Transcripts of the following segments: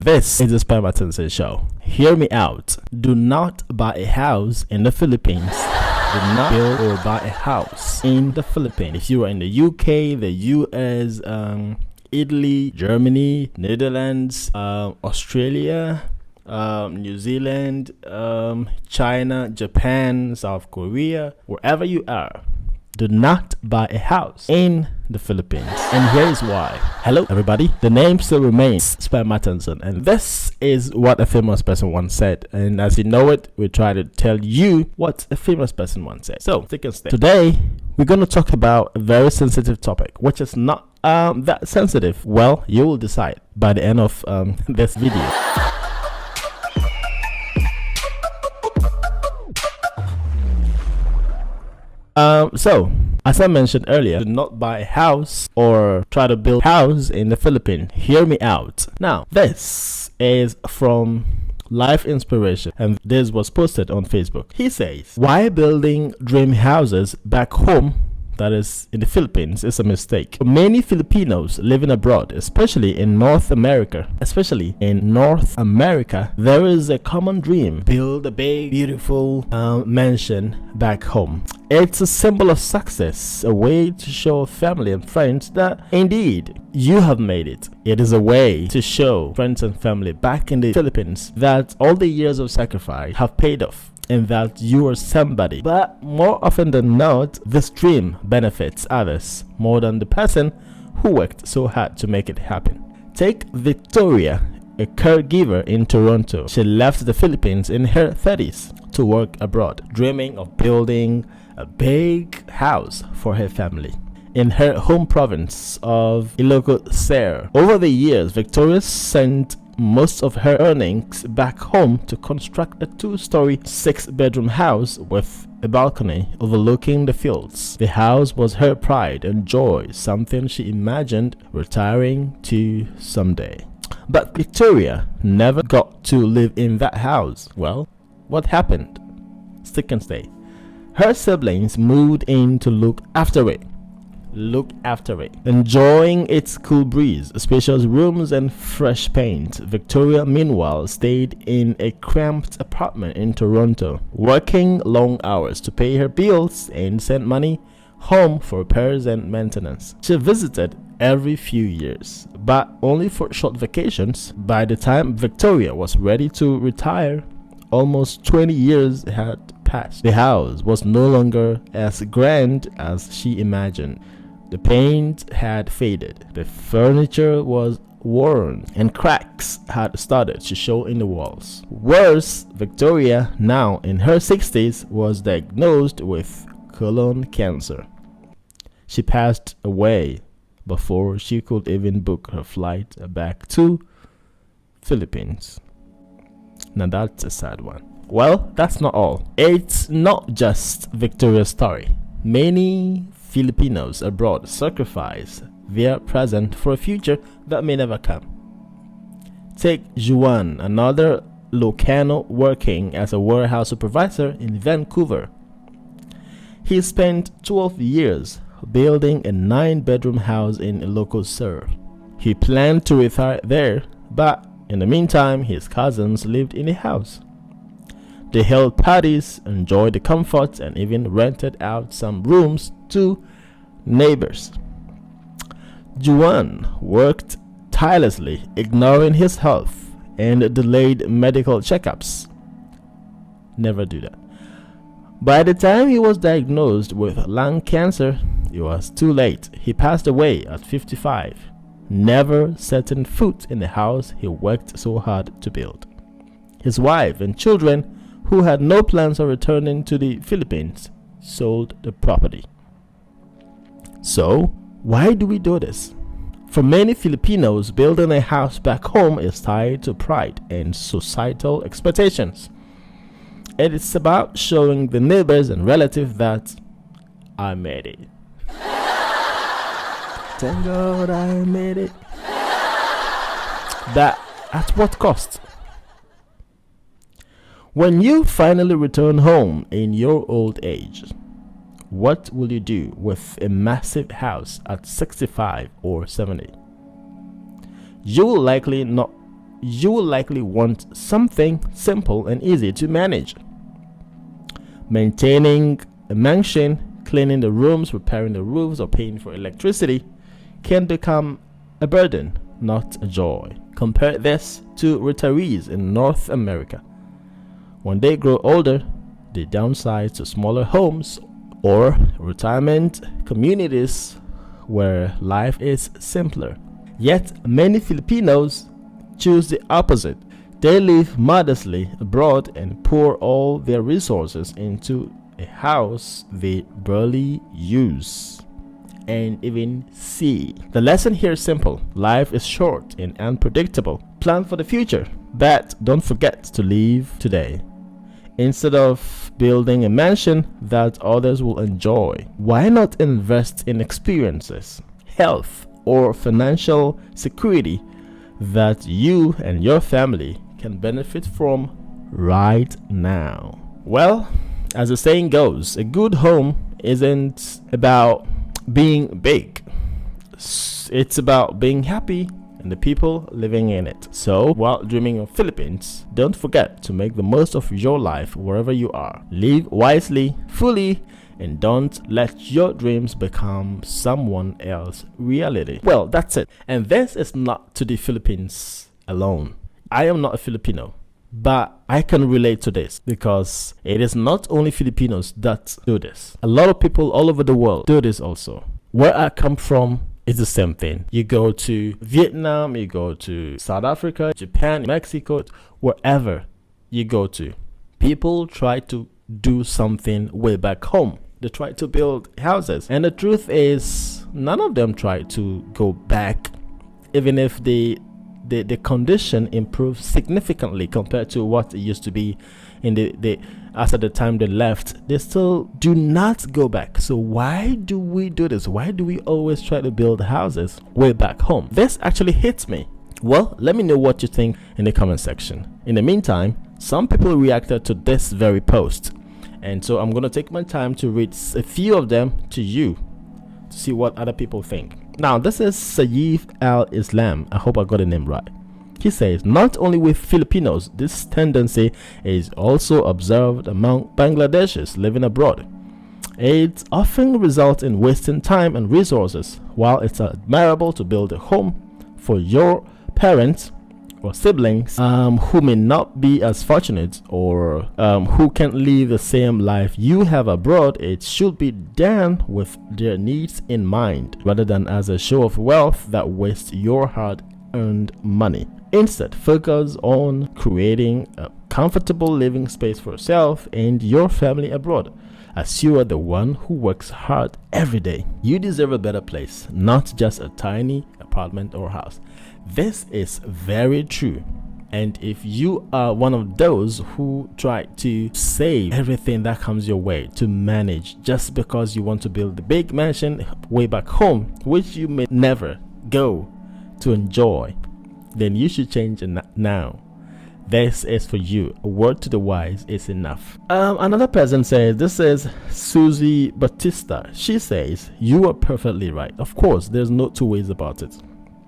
This is the Spy Martinson Show. Hear me out. Do not buy a house in the Philippines. Do not build or buy a house in the Philippines. If you are in the UK, the US, Italy, Germany, Netherlands, Australia, New Zealand, China, Japan, South Korea, wherever you are, do not buy a house in the Philippines. And here is why. Hello, everybody. The name still remains Spy Martinson, and this is what a famous person once said. And as you know it, we try to tell you what a famous person once said. So, take a step. Today, we're going to talk about a very sensitive topic, which is not that sensitive. Well, you will decide by the end of this video. So, as I mentioned earlier, do not buy a house or try to build a house in the Philippines. Hear me out. Now, this is from Life Inspiration, and this was posted on Facebook. He says, why building dream houses back home, that is in the Philippines, is a mistake. Many Filipinos living abroad, especially in North America, there is a common dream: build a big, beautiful mansion back home. It's a symbol of success, a way to show family and friends that indeed you have made it. It is a way to show friends and family back in the Philippines that all the years of sacrifice have paid off, and that you are somebody. But more often than not, this dream benefits others more than the person who worked so hard to make it happen. Take Victoria, a caregiver in Toronto. She left the Philippines in her 30s to work abroad, dreaming of building a big house for her family in her home province of Ilocos. Over the years, Victoria sent most of her earnings back home to construct a 2-story, 6-bedroom house with a balcony overlooking the fields. The house was her pride and joy, something she imagined retiring to someday. But Victoria never got to live in that house. Well, what happened? Stick and stay. Her siblings moved in to look after it, enjoying its cool breeze, spacious rooms, and fresh paint. Victoria, meanwhile, stayed in a cramped apartment in Toronto, working long hours to pay her bills and send money home for repairs and maintenance. She visited every few years, but only for short vacations. By the time Victoria was ready to retire, almost 20 years had passed. The house was no longer as grand as she imagined. The paint had faded, the furniture was worn, and cracks had started to show in the walls. Worse, Victoria, now in her 60s, was diagnosed with colon cancer. She passed away before she could even book her flight back to Philippines. Now that's a sad one. Well, that's not all. It's not just Victoria's story. Many Filipinos abroad sacrifice their present for a future that may never come. Take Juan, another Ilocano working as a warehouse supervisor in Vancouver. He spent 12 years building a 9-bedroom house in Ilocos. He planned to retire there, but in the meantime, his cousins lived in the house. They held parties, enjoyed the comforts, and even rented out some rooms to neighbors. Juan worked tirelessly, ignoring his health and delayed medical checkups. Never do that. By the time he was diagnosed with lung cancer, it was too late. He passed away at 55, never setting foot in the house he worked so hard to build. His wife and children, who had no plans of returning to the Philippines, sold the property. So, why do we do this? For many Filipinos, building a house back home is tied to pride and societal expectations. It is about showing the neighbors and relatives that I made it. Thank God I made it. But at what cost? When you finally return home in your old age, what will you do with a massive house at 65 or 70? You will likely not you will likely want something simple and easy to manage. Maintaining a mansion, cleaning the rooms, repairing the roofs, or paying for electricity can become a burden, not a joy. Compare this to retirees in North America. When they grow older, they downsize to smaller homes or retirement communities where life is simpler. Yet many Filipinos choose the opposite. They live modestly abroad and pour all their resources into a house they barely use and even see. The lesson here is simple. Life is short and unpredictable. Plan for the future, but don't forget to live today. Instead of building a mansion that others will enjoy, why not invest in experiences, health, or financial security that you and your family can benefit from right now? Well, as the saying goes, a good home isn't about being big. It's about being happy and the people living in it. So, while dreaming of Philippines, don't forget to make the most of your life wherever you are. Live wisely, fully, and don't let your dreams become someone else's reality. Well, that's it. And this is not to the Philippines alone. I am not a Filipino, but I can relate to this because it is not only Filipinos that do this. A lot of people all over the world do this also. Where I come from, it's the same thing. You go to Vietnam, you go to South Africa, Japan, Mexico, wherever you go to, people try to do something way back home. They try to build houses, and the truth is none of them try to go back, even if the condition improves significantly compared to what it used to be in the after the time they left. They still do not go back. So why do we do this? Why do we always try to build houses way back home? This actually hits me. Well, let me know what you think in the comment section. In the meantime, some people reacted to this very post, and so I'm going to take my time to read a few of them to you to see what other people think. Now, this is Saif al-Islam. I hope I got the name right. He says, not only with Filipinos, this tendency is also observed among Bangladeshis living abroad. It often results in wasting time and resources. While it's admirable to build a home for your parents or siblings who may not be as fortunate or who can't live the same life you have abroad, it should be done with their needs in mind rather than as a show of wealth that wastes your hard-earned money. Instead, focus on creating a comfortable living space for yourself and your family abroad, as you are the one who works hard every day. You deserve a better place, not just a tiny apartment or house. This is very true. And if you are one of those who try to save everything that comes your way to manage just because you want to build the big mansion way back home, which you may never go to enjoy, then you should change it now. This is for you. A word to the wise is enough. Another person says, this is Susie Batista. She says, you are perfectly right. Of course, there's no two ways about it.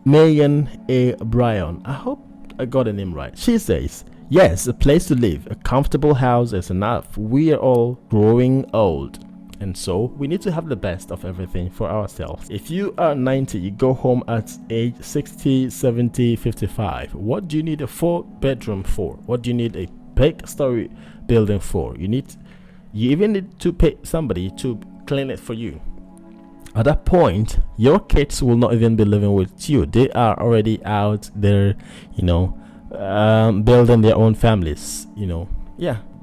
Megan A. Bryan, I hope I got the name right. She says, yes, a place to live, a comfortable house is enough. We are all growing old, and so we need to have the best of everything for ourselves. If you are 90, you go home at age 60, 70, 55. What do you need a 4-bedroom for? What do you need a big story building for? You even need to pay somebody to clean it for you. At that point, your kids will not even be living with you. They are already out there, building their own families,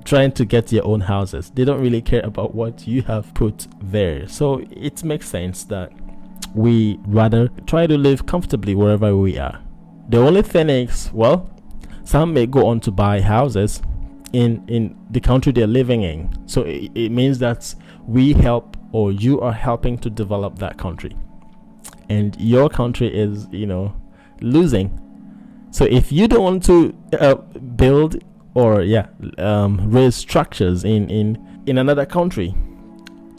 trying to get their own houses. They don't really care about what you have put there. So it makes sense that we rather try to live comfortably wherever we are. The only thing is, well, some may go on to buy houses in the country they're living in. So it means that we help, or you are helping to develop that country, and your country is losing. So if you don't want to build or raise structures in another country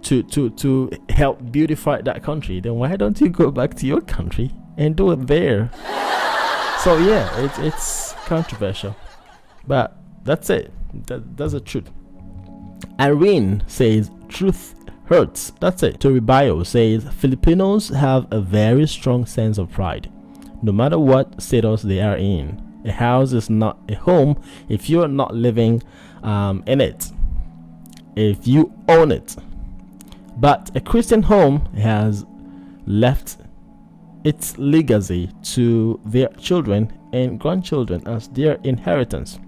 to help beautify that country, then why don't you go back to your country and do it there? So it's controversial, but that's it. That's the truth. Irene says truth hurts. That's it. Tori Bio says Filipinos have a very strong sense of pride, no matter what status they are in. A house is not a home if you're not living in it, if you own it. But a Christian home has left its legacy to their children and grandchildren as their inheritance.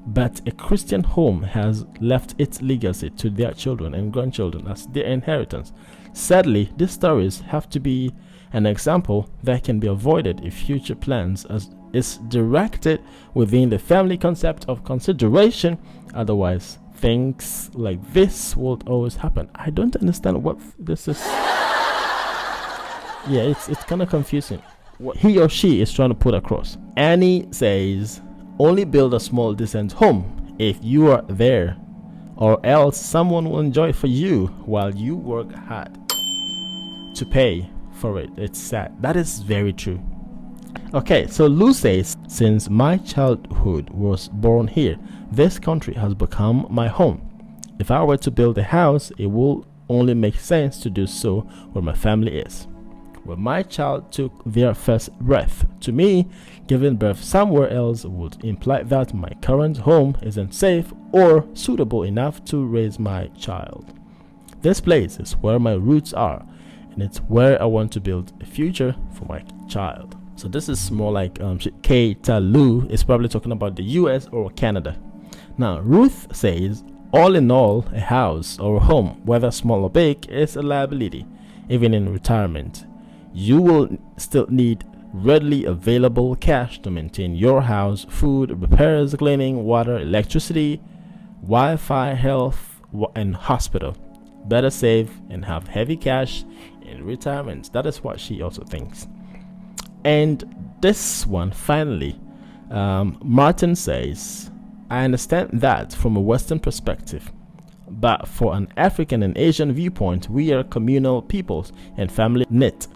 But a Christian home has left its legacy to their children and grandchildren as their inheritance. Sadly, these stories have to be an example that can be avoided if future plans is directed within the family concept of consideration. Otherwise, things like this will always happen. I don't understand what this is. Yeah, it's kind of confusing what he or she is trying to put across. Annie says, only build a small decent home if you are there, or else someone will enjoy it for you while you work hard to pay for it. It's sad. That is very true. Okay, so Lou says, since my childhood was born here, this country has become my home. If I were to build a house, it will only make sense to do so where my family is. When my child took their first breath, to me, giving birth somewhere else would imply that my current home isn't safe or suitable enough to raise my child. This place is where my roots are, and it's where I want to build a future for my child. So this is more like Keita Lu is probably talking about the US or Canada. Now, Ruth says, all in all, a house or a home, whether small or big, is a liability, even in retirement. You will still need readily available cash to maintain your house, food, repairs, cleaning, water, electricity, Wi-Fi, health, and hospital. Better save and have heavy cash in retirement. That is what she also thinks. And this one, finally, Martin says, I understand that from a Western perspective, but for an African and Asian viewpoint, we are communal peoples and family knit.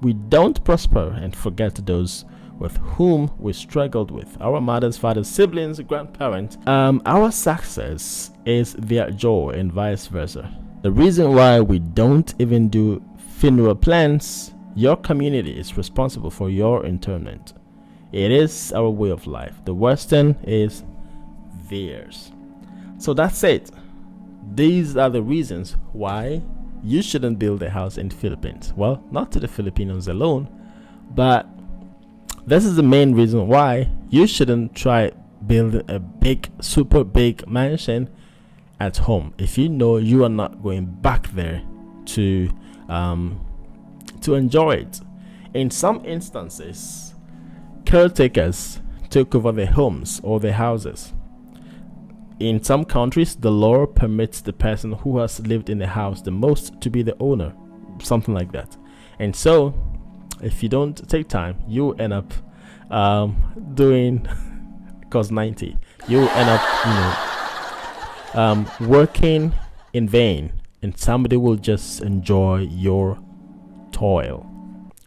We don't prosper and forget those with whom we struggled with, our mothers, fathers, siblings, grandparents. Our success is their joy and vice versa. The reason why we don't even do funeral plans, your community is responsible for your interment. It is our way of life. The Western is theirs. So that's it. These are the reasons why you shouldn't build a house in the Philippines. Well, not to the Filipinos alone, but this is the main reason why you shouldn't try building a big, super big mansion at home if you know you are not going back there to enjoy it. In some instances, caretakers took over their homes or their houses. In some countries, the law permits the person who has lived in the house the most to be the owner, something like that. And so, if you don't take time, you end up doing cause 90. You end up, working in vain, and somebody will just enjoy your toil,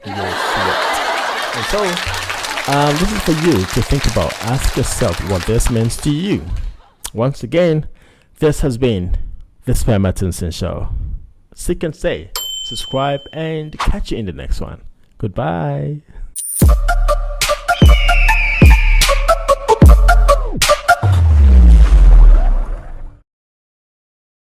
your sweat. And so, this is for you to think about. Ask yourself what this means to you. Once again, this has been the Spare Martinson Show. Seek and say, subscribe, and catch you in the next one. Goodbye.